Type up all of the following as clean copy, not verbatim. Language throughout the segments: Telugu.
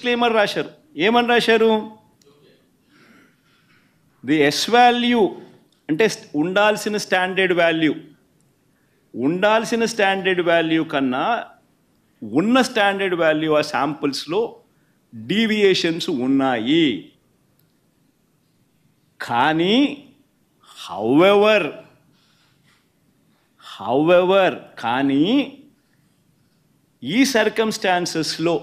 డిస్క్లైమర్ రాశారు. ఏమని రాశారు? ది ఎస్ వాల్యూ అంటే ఉండాల్సిన స్టాండర్డ్ వాల్యూ కన్నా ఉన్న స్టాండర్డ్ వాల్యూ ఆ శాంపుల్స్లో డీవియేషన్స్ ఉన్నాయి. కానీ హౌఎవర్ కానీ ఈ సర్కమ్స్టాన్సెస్లో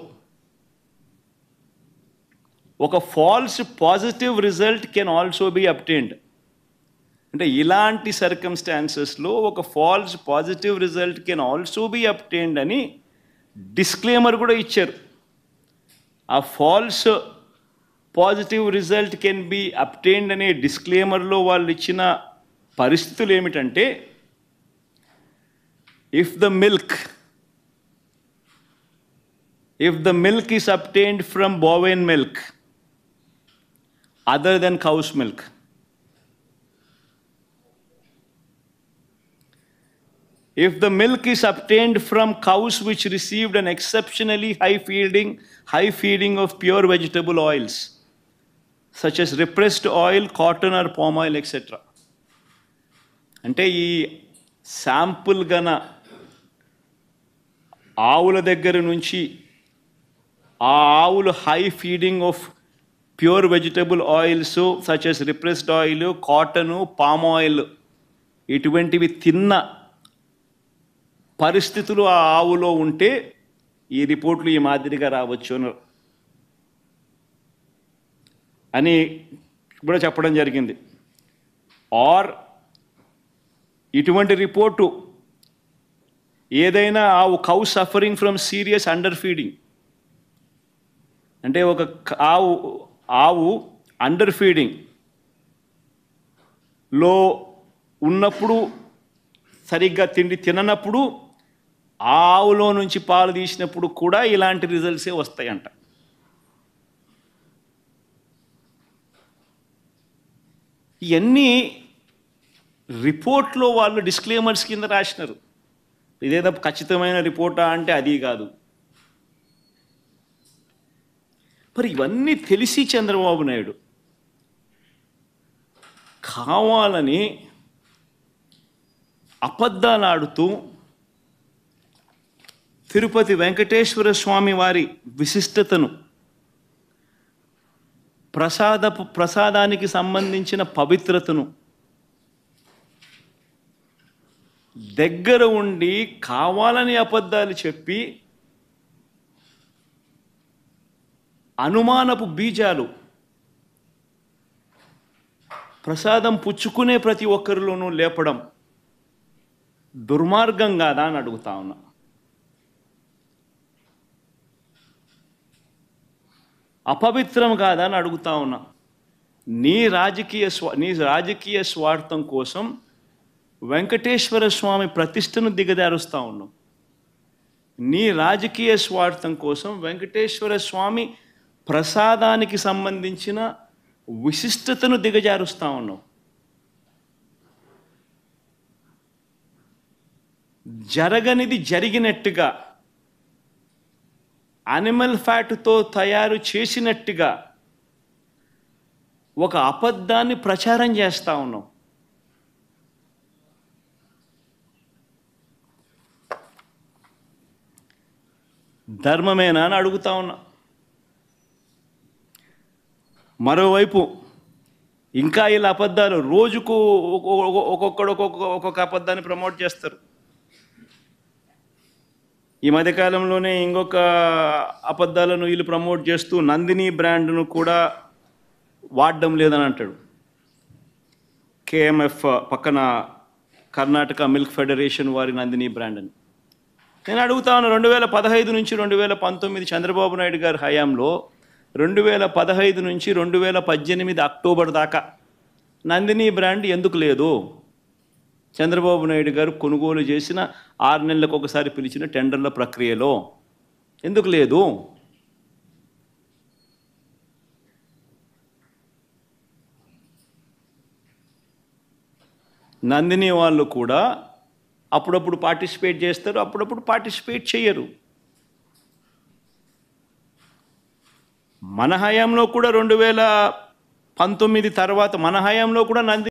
ఒక false positive result can also be obtained. అంటే ఇలాంటి సర్కమ్స్టాన్సెస్లో ఒక false positive result can also be obtained అని డిస్క్లైమర్ కూడా ఇచ్చారు. ఆ false positive result can be obtained అనే డిస్క్లైమర్లో వాళ్ళు ఇచ్చిన పరిస్థితులు ఏమిటంటే, if the milk is obtained from bovine milk other than cow's milk, if the milk is obtained from cows which received an exceptionally high feeding of pure vegetable oils such as repressed oil, cotton or palm oil, etc. అంటే ఈ శాంపుల్ గన ఆవుల దగ్గర నుంచి ఆ ఆవులు high feeding of pure vegetable oils such as repressed oil, cotton, palm oil ఇటువంటివి తిన్న పరిస్థితులు ఆ ఆవులో ఉంటే ఈ రిపోర్ట్లు ఈ మాదిరిగా రావచ్చు అని కూడా చెప్పడం జరిగింది. ఆర్ ఇటువంటి రిపోర్టు ఏదైనా cow suffering from serious under feeding, అంటే ఒక ఆవు అండర్ ఫీడింగ్లో ఉన్నప్పుడు, సరిగ్గా తిండి తిననప్పుడు ఆ ఆవులో నుంచి పాలు తీసినప్పుడు కూడా ఇలాంటి రిజల్ట్సే వస్తాయంట. ఇవన్నీ రిపోర్ట్లో వాళ్ళు డిస్క్లైమర్స్ కింద రాసినారు. ఇదేదో ఖచ్చితమైన రిపోర్టా అంటే అది కాదు. మరి ఇవన్నీ తెలిసి చంద్రబాబు నాయుడు కావాలని అబద్ధాలు ఆడుతూ తిరుపతి వెంకటేశ్వర స్వామి వారి విశిష్టతను, ప్రసాదానికి సంబంధించిన పవిత్రతను దగ్గర ఉండి కావాలని అబద్ధాలు చెప్పి అనుమానపు బీజాలు ప్రసాదం పుచ్చుకునే ప్రతి ఒక్కరిలోనూ లేపడం దుర్మార్గం కాదా అని అడుగుతా ఉన్నా. అపవిత్రం కాదా అని అడుగుతా ఉన్నా. నీ రాజకీయ స్వార్థం కోసం వెంకటేశ్వర స్వామి ప్రతిష్టను దిగజారుస్తూ ఉన్నాం. నీ రాజకీయ స్వార్థం కోసం వెంకటేశ్వర స్వామి ప్రసాదానికి సంబంధించిన విశిష్టతను దిగజారుస్తూ ఉన్నాం. జరగనిది జరిగినట్టుగా, యానిమల్ ఫ్యాట్తో తయారు చేసినట్టుగా ఒక అబద్ధాన్ని ప్రచారం చేస్తూ ఉన్నాం. ధర్మమేనా అని అడుగుతా ఉన్నా. మరోవైపు ఇంకా ఇలా అబద్ధాలు రోజుకు ఒక్కొక్క అబద్ధాన్ని ప్రమోట్ చేస్తారు. ఈ మధ్యకాలంలోనే ఇంకొక అబద్ధాలను వీళ్ళు ప్రమోట్ చేస్తూ నందిని బ్రాండ్ను కూడా వాడడం లేదని అంటాడు. కేఎంఎఫ్ పక్కన కర్ణాటక మిల్క్ ఫెడరేషన్ వారి నందిని బ్రాండ్ అని. నేను అడుగుతా ఉన్నా, 2015 నుంచి 2019 చంద్రబాబు నాయుడు గారి హయాంలో 2015 నుంచి 2018 అక్టోబర్ దాకా నందిని బ్రాండ్ ఎందుకు లేదు? చంద్రబాబు నాయుడు గారు కొనుగోలు చేసిన 6 నెలలకు ఒకసారి పిలిచిన టెండర్ల ప్రక్రియలో ఎందుకు లేదు? నందిని వాళ్ళు కూడా అప్పుడప్పుడు పార్టిసిపేట్ చేస్తారు, అప్పుడప్పుడు పార్టిసిపేట్ చేయరు. మన హయాంలో కూడా 2019 తర్వాత మన హయాంలో కూడా నంది